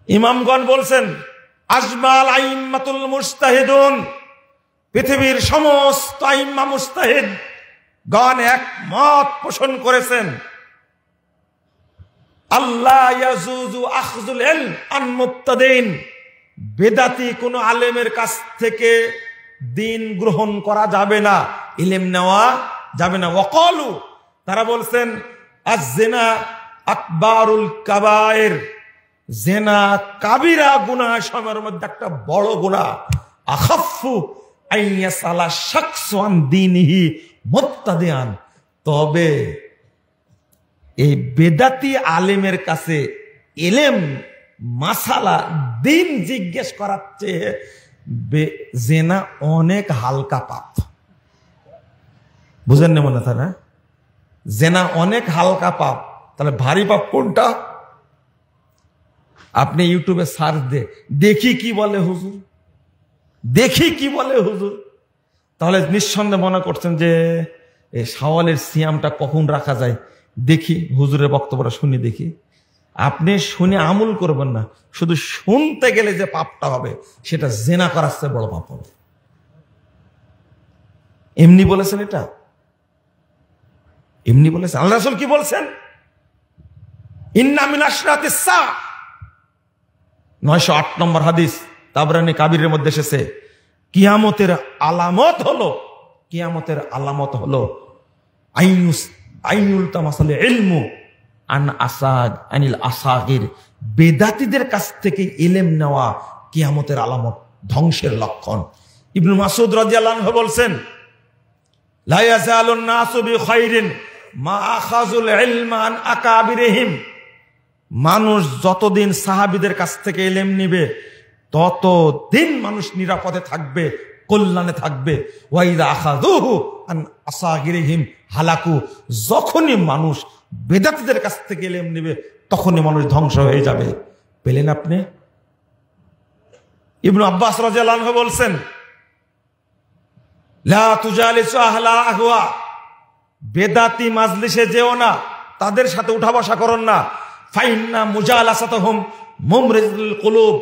ইমামগণ বলছেন আজমাল আইম্মাতুল মুজতাহিদুন, পৃথিবীর সমস্ত আইম্মা মুজতাহিদ গণ এক মত পোষণ করেছেন আল্লাহ ইয়াজুজু আখযুল ইলম আন মুবতাদিন, বেদাতি কোন আলেমের কাছ থেকে দিন গ্রহণ করা যাবে না, ইলম নেওয়া যাবে না। ওয়াকালু, তারা বলছেন আজ-জিনা আকবারুল কাবায়ের, জিনা কাবিরা গুনাহ সময়ের মধ্যে একটা বড় গুনাহ। আখাফু আইয়াসালা শাখসু আন দীনিহি মুবতাদিআন, তবে এই বেদাতি আলেমের কাছে ইলম মাসালা দিন জিজ্ঞেস করার চেয়ে জিনা অনেক হালকা পাপ। বুঝেন না মনে হয় না? জিনা অনেক হালকা পাপ, তাহলে ভারী পাপ কোনটা? আপনি ইউটিউবে সার্চ দিয়ে দেখি কি বলে হুজুর, দেখি কি বলে হুজুর, তাহলে নিঃসন্দেহে মনে করছেন যে এই শাওয়ালের সিয়ামটা কখন রাখা যায়, দেখি হুজুরের বক্তব্যটা শুনি দেখি। আপনি শুনে আমল করবেন না, শুধু শুনতে গেলে যে পাপটা হবে সেটা জিনা করার চেয়ে বড় পাপ হবে। এমনি বলেছেন, এটা এমনি বলেছেন। আল্লাহ রাসূল কি বলছেন? ইন্না মিন আশরাতিস সাআ, 908 নম্বর হাদিস তাবরানী কাবিরের মধ্যে এসেছে, কিয়ামতের আলামত হলো, কিয়ামতের আলামত হলো আইনুল তামাসাল ইলমু আন আসাদ আনিল আসাগির, বেদাতীদের কাছ থেকে ইলম নেওয়া কিয়ামতের আলামত, ধ্বংসের লক্ষণ। ইবনে মাসউদ রাদিয়াল্লাহু আনহু বলছেন লা ইয়াজালুন নাসু বিখাইরিন মা আখাযুল ইলমা আন আকাবিরিহিম, মানুষ যতদিন সাহাবীদের কাছ থেকে ইলম নিবে ততদিন মানুষ নিরাপদে থাকবে, কল্যাণে থাকবে। ওয়াইদা আখাযুহু আন আসাগিরিহিম হালাকু, যখনই মানুষ বেদাতীদের কাছ থেকে ইলম নিবে তখনই মানুষ ধ্বংস হয়ে যাবে। পেলেন আপনি? ইবনে আব্বাস রাদিয়াল্লাহু আনহু বলছেন লা তুজালিসু আহলা আহওয়া, বেদাতি মাজলিসে যেও না, তাদের সাথে উঠা বসা করুন না। ফাইন্না মুজালাসাতুহুম মুমরিজুল কুলুব,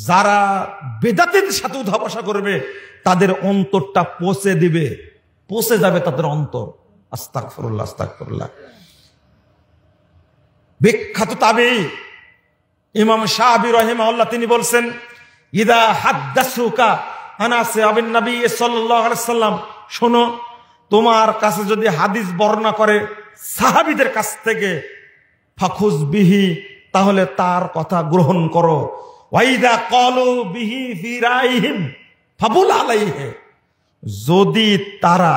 যারা বেদাতিদের সাথে উঠা বসা করবে তাদের অন্তরটা পচে দিবে, পচে যাবে তাদের অন্তর। আস্তাগফিরুল্লাহ, আস্তাগফিরুল্লাহ। বিখ্যাত তাবেঈ ইমাম শাফিঈ রাহিমাহুল্লাহ তিনি বলছেন ইদা হাদ্দাসুকা আনা আসহাবিন নবী সাল্লাল্লাহু আলাইহি সাল্লাম, শোনো, তোমার কাছে যদি হাদিস বর্ণনা করে সাহাবীদের কাছ থেকে, ফাখুজ বিহি, তাহলে তার কথা গ্রহণ করো। ওয়াইদা ক্বালু বিহি ফি রাইহিম ফাবুল আলাইহি, যদি তারা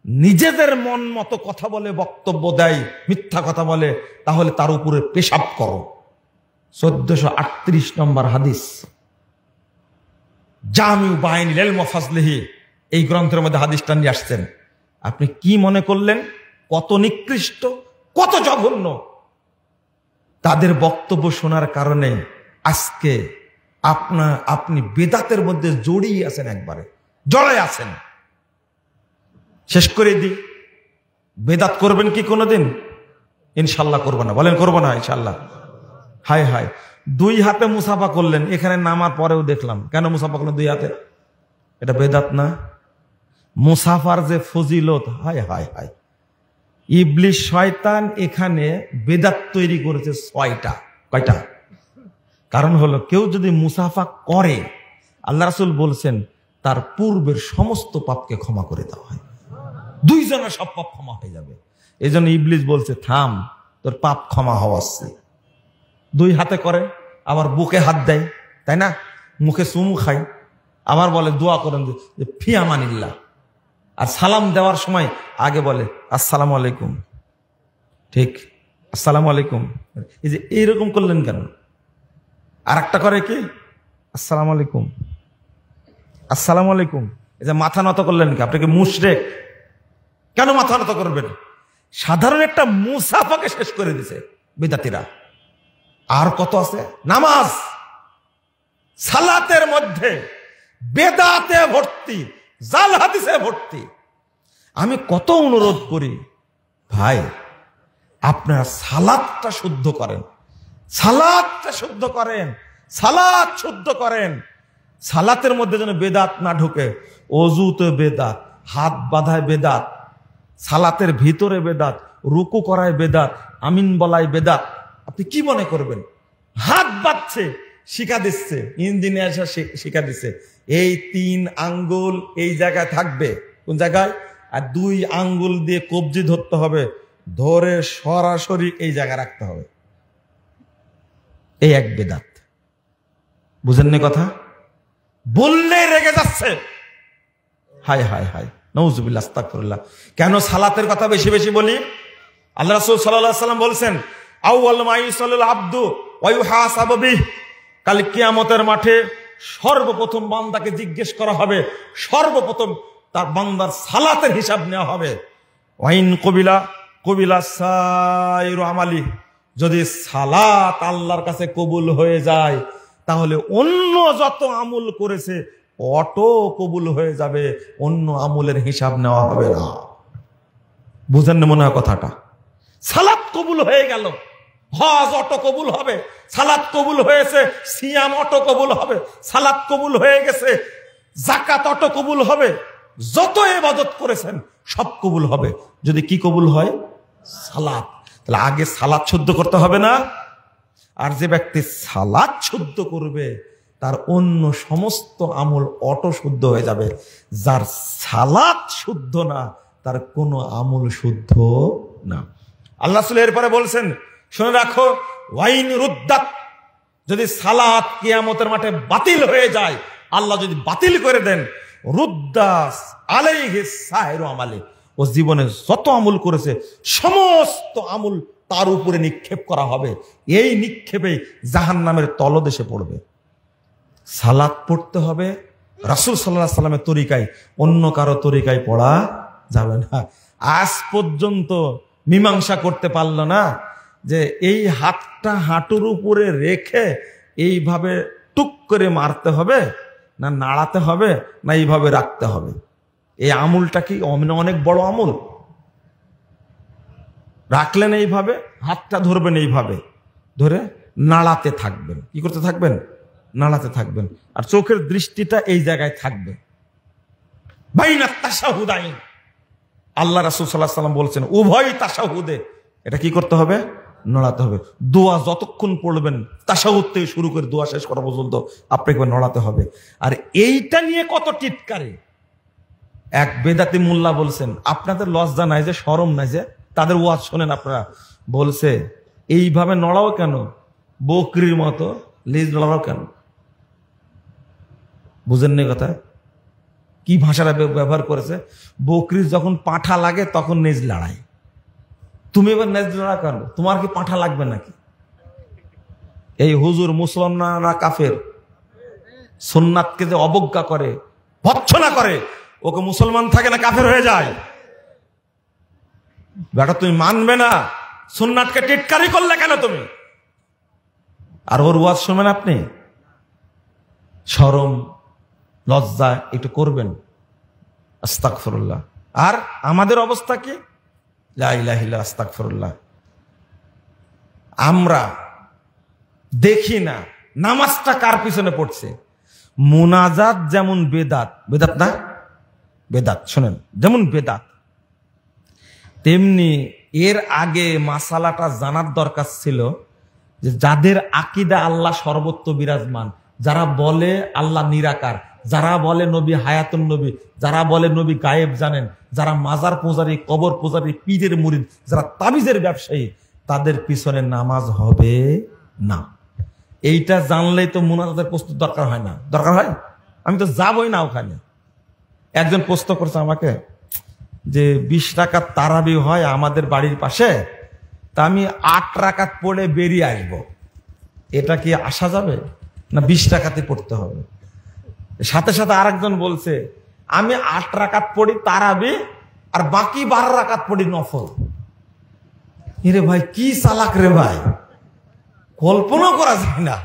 নিজেদের মন মতো কথা বলে, বক্তব্য দেয়, মিথ্যা কথা বলে, তাহলে তার উপরে পেশাব করো। 1438 নম্বর হাদিস, জামিউ বায়ানিল ইলম ওয়া ফাজলিহি, এই গ্রন্থের মধ্যে হাদিসটা নিয়ে আসছেন। আপনি কি মনে করলেন কত নিকৃষ্ট, কত জঘন্য? তাদের বক্তব্য শোনার কারণে আজকে আপনি বেদাতের মধ্যে জড়িয়ে আছেন, একবারে জড়ায় আছেন। শেষ করে দিই, বেদাত করবেন কি কোনোদিন? ইনশাল্লাহ করবো না। বলেন করবো না ইনশাল্লাহ? হায় হায়, 2 হাতে মুসাফা করলেন, এখানে নামার পরেও দেখলাম, কেন মুসাফা করলেন 2 হাতে? এটা বেদাত না? মুসাফার যে ফজিলত, হায় হায় হায়। ইবলিস শয়তান এখানে বেদাত তৈরি করেছে 6টা। কয়টা? কারণ হলো কেউ যদি মুসাফা করে, আল্লাহ রাসূল বলছেন তার পূর্বের সমস্ত পাপকে ক্ষমা করে দেওয়া হয়, 2 জনের সব পাপ ক্ষমা হয়ে যাবে। এই জন্য ইবলিস বলছে থাম, তোর পাপ ক্ষমা হওয়াচ্ছে। 2 হাতে করে, আবার বুকে হাত দেয়, তাই না? মুখে চুমু খায়, আবার বলে দোয়া করেন যে ফি আমানিল্লাহ। আর সালাম দেওয়ার সময় আগে বলে আসসালামু আলাইকুম, ঠিক, আসসালামু আলাইকুম। এই যে এইরকম করলেন কেন? আর একটা করে কি আসসালামু আলাইকুম, আসসালামু আলাইকুম। এই যে মাথা নত করলেন কি? আপনি কি মুশরিক? কেন মাথা নত করবেন? সাধারণ একটা মুসাফাকে শেষ করে দিছে বিদাতিরা। আর কত আছে? নামাজ, সালাতের মধ্যে বেদাতে ভর্তি, জাল হাদিসে ভর্তি। আমি কত অনুরোধ করি, ভাই আপনারা সালাতটা শুদ্ধ করেন, সালাতটা শুদ্ধ করেন, সালাত শুদ্ধ করেন। সালাতের মধ্যে যেন বেদাত না ঢুকে। অজুতে বেদাত, হাত বাঁধায় বেদাত, সালাতের ভিতরে বেদাত, রুকু করায় বেদাত, আমিন বলায় বেদাত। আপনি কি মনে করবেন? হাত বাঁধছে, শিখা দিচ্ছে, ইঞ্জিনিয়ার শিখা দিচ্ছে, এই 3 আঙ্গুল এই জায়গায় থাকবে, কোন জায়গায়, আর 2 আঙ্গুল দিয়ে কবজি ধরতে হবে, ধরে সরাসরি এই জায়গায় রাখতে হবে। এই এক বেদাত। বুঝেননি কথা? বললে রেগে যাচ্ছে। হায় হায় হায়, নাউজুবিল্লাহ, আস্তাগফিরুল্লাহ। কেন সালাতের কথা বেশি বেশি বলি? আল্লাহ রাসূল সাল্লাল্লাহু আলাইহি ওয়াসাল্লাম বলছেন, আউয়াল মা ইউসাল্লিল আবদু ওয়া ইউহাসাবু বিহি, কাল কিয়ামতের মাঠে সর্বপ্রথম বান্দাকে জিজ্ঞেস করা হবে, সর্বপ্রথম তার বান্দার সালাতের হিসাব নেওয়া হবে। ওয়াইন কবিলা সাইরু আমালি, যদি সালাত আল্লাহর কাছে কবুল হয়ে যায় তাহলে অন্য যত আমল করেছে অটো কবুল হয়ে যাবে, অন্য আমলের হিসাব নেওয়া হবে না। বুঝেন না মনে হয় কথাটা? সালাত কবুল হয়ে গেল, হজ অটো কবুল হবে, সালাত কবুল হয়েছে, সিয়াম অটো কবুল হবে, সালাত কবুল হয়ে গেছে, যাকাত অটো কবুল হবে, যত ইবাদত করেছেন সব কবুল হবে যদি কি কবুল হয়? সালাত। তাহলে আগে সালাত শুদ্ধ করতে হবে না? আর যে ব্যক্তি সালাত শুদ্ধ করবে তার অন্য সমস্ত আমল অটো শুদ্ধ হয়ে যাবে। যার সালাত শুদ্ধ না তার কোনো আমল শুদ্ধ না। আল্লাহ রাসূল এরপরে বলছেন, শুনে রাখো, ওয়াইন রুদ্দাত, যদি সালাত কিয়ামতের মাঠে বাতিল হয়ে যায়, আল্লাহ যদি বাতিল করে দেন, রুদ্দাস আলাইহিস সাইরু আমালি, ও জীবনে যত আমল করেছে সমস্ত আমল তার উপরে নিক্ষেপ করা হবে। এই নিক্ষেপে জাহান্নামের তলদেশে পড়বে। সালাত পড়তে হবে রাসূল সাল্লাল্লাহু আলাইহি ওয়াসাল্লামের তরিকায়, অন্য কারো তরিকায় পড়া যাবে না। আজ পর্যন্ত মীমাংসা করতে পারল না যে এই হাতটা হাঁটুর উপরে রেখে এইভাবে টুক করে মারতে হবে, না নাড়াতে হবে, না এইভাবে রাখতে হবে। এই আমুলটা কি অনেক বড় আমুল। রাখলেন এইভাবে, হাতটা ধরবেন এইভাবে, ধরে নাড়াতে থাকবেন। কি করতে থাকবেন? নাড়াতে থাকবেন। আর চোখের দৃষ্টিটা এই জায়গায় থাকবে। বাইনা তাশাহুদাইন, আল্লাহ রাসূল সাল্লাল্লাহু আলাইহি ওয়াসাল্লাম বলছেন উভয় তাশাহুদে এটা কি করতে হবে? নড়াতে হবে। দোয়া যতক্ষণ পড়বেন, তাশাহুদ থেকে শুরু করে দোয়া শেষ করা পর্যন্ত আপনাকে নড়াতে হবে। আর এইটা নিয়ে কত টিটকারি। এক বেদাতি মোল্লা বলছেন, আপনাদের লজ্জা নাই যে, শরম নাই যে, তাদের ওয়াজ শোনেন আপনারা, বলছে এইভাবে নড়াও কেন? বকরির মতো লেজ নড়াও কেন? বুঝেননি কথা? কি ভাষাটা ব্যবহার করেছে? বকরির যখন পাঁঠা লাগে তখন নেজ লড়াই, তুমি এবার নেজ লড়া কেন? তোমার কি পাঁঠা লাগবে নাকি? এই হুজুর মুসলমানরা কাফের, সুন্নাতকে যে অবজ্ঞা করে, ভৎসনা করে, ওকে মুসলমান থাকে না কাফের হয়ে যায়? বেটা তুমি মানবে না, সুন্নাতকে টিটকারি করলে কেন তুমি? আর ওর ওয়াজ শুনবেন আপনি? শরম লজ্জা একটু করবেন। আস্তাগফিরুল্লাহ। আর আমাদের অবস্থা কি? লা ইলাহা ইল্লাল্লাহ, আস্তাগফিরুল্লাহ। আমরা দেখি না নামাজটা কার পিছনে পড়ছে। মুনাজাত যেমন বেদাত, বেদাত না? বেদাত, শোনেন, যেমন বেদাত তেমনি এর আগে মাসালাটা জানার দরকার ছিল যে যাদের আকীদা আল্লাহ সর্বত্র বিরাজমান, যারা বলে আল্লাহ নিরাকার, যারা বলে নবী হায়াতুন নবী, যারা বলে নবী গায়েব জানেন, যারা মাজার পূজারী, কবর পূজারী, পীরের মুরিদ, যারা তাবিজের ব্যবসায়ী, তাদের পিছনে নামাজ হবে না। এইটা জানলেই তো মুনাজাতের প্রস্তুত দরকার হয় না। দরকার হয়? আমি তো যাবই না ওখানে। একজন প্রশ্ন করছে আমাকে যে 20 রাকাত তারাবি হয় আমাদের বাড়ির পাশে, তা আমি 8 রাকাত পড়ে বেরিয়ে আসব, এটা কি আসা যাবে না 20 রাকাতে পড়তে হবে? সাথে সাথে আরেকজন বলছে আমি 8 রাকাত পড়ি তারাবি আর বাকি 12 রাকাত পড়ি নফল। রে ভাই কি চালাক রে ভাই, কল্পনা করা যায় না।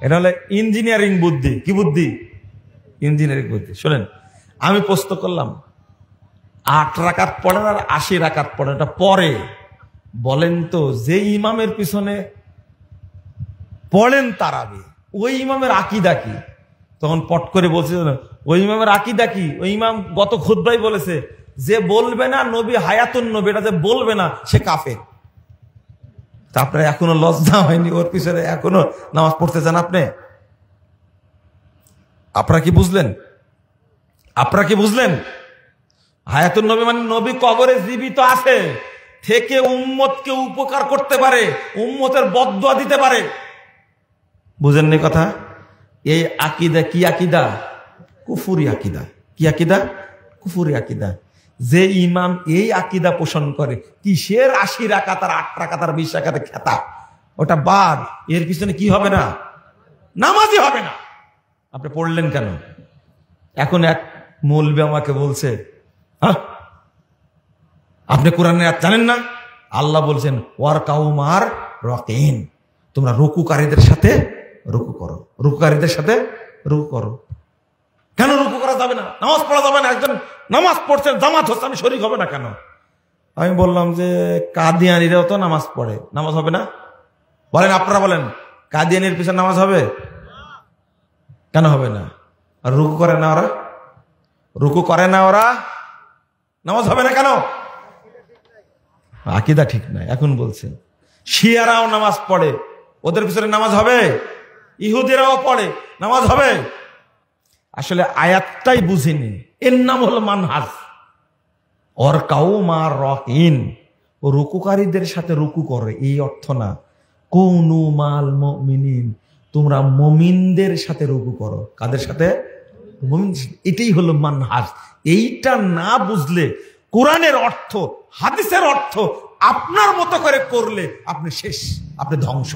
এটা হলে ইঞ্জিনিয়ারিং বুদ্ধি। কি বুদ্ধি? ইঞ্জিনিয়ারিং বুদ্ধি। শোনেন, আমি প্রশ্ন করলাম 8 রাকাত পড়েন আর 80 রাকাত পড়েন, এটা পরে বলেন তো, যে ইমামের পিছনে পড়েন তারাবি, ওই ইমামের আকীদা কি? তখন পট করে বলছে, ওই ইমামের আকীদা কি? ওই ইমাম গত খুতবাই বলেছে, যে বলবে না নবী হায়াতুন নবী, এটা যে বলবে না সে কাফের। তা আপনার এখনো লজ্জা হয়নি ওর পিছনে এখনো নামাজ পড়তে চান আপনি? আপনারা কি বুঝলেন? আপনারা কি বুঝলেন? হায়াতুন নবী মানে নবী কবরে জীবিত আছে, থেকে উম্মতকে উপকার করতে পারে, উম্মতের বদদুয়া দিতে পারে। বুঝেননি কথা? এই আকীদা কি আকীদা? কুফরি আকীদা। কি আকীদা? কুফরি আকীদা। যে ইমাম এই আকীদা পোষণ করে, কিসের 80 রাকাত আর 8 রাকাত আর 20 রাকাতের খেতা, ওটা বাদ। এর পিছনে কি হবে না? নামাজই হবে না। আপনি পড়লেন কেন? এখন এক মৌলবি আমাকে বলছে, আপনি কোরআনের আয়াত জানেন না? আল্লাহ বলছেন ওয়ার কাউমার রাকিন, তোমরা রুকুকারীদের সাথে রুকু করো, রুকুকারীদের সাথে রুকু করো। কেন রুকু করা যাবে না? নামাজ পড়া যাবে না? একজন নামাজ পড়ছেন, জামাত হচ্ছে, আমি শরীক হবে না কেন? আমি বললাম যে কাদিয়ানিরাও তো নামাজ পড়ে, নামাজ হবে না? বলেন, আপনারা বলেন, কাদিয়ানির পিছনে নামাজ হবে? কেন হবে না? আর রুকু করে না ওরা? রুকু করে না ওরা, নামাজ হবে না কেন? আকীদা ঠিক নাই। এখন বলছে শিয়ারাও নামাজ পড়ে, ওদের পিছনে নামাজ হবে? ইহুদিরাও পড়ে, নামাজ হবে? আসলে আয়াতটাই বুঝিনি। এর নাম হলো মানহাজ। ওর কাউমার রাকিন, ও রুকুকারীদের সাথে রুকু করে, এই অর্থ না। কুনু মাল মুমিনিন, তোমরা মুমিনদের সাথে রুকু করো। কাদের সাথে? মুমিন। এটাই হলো মানহাজ। এইটা না বুঝলে কোরআনের অর্থ, হাদিসের অর্থ আপনার মতো করে করলে আপনি শেষ, আপনি ধ্বংস।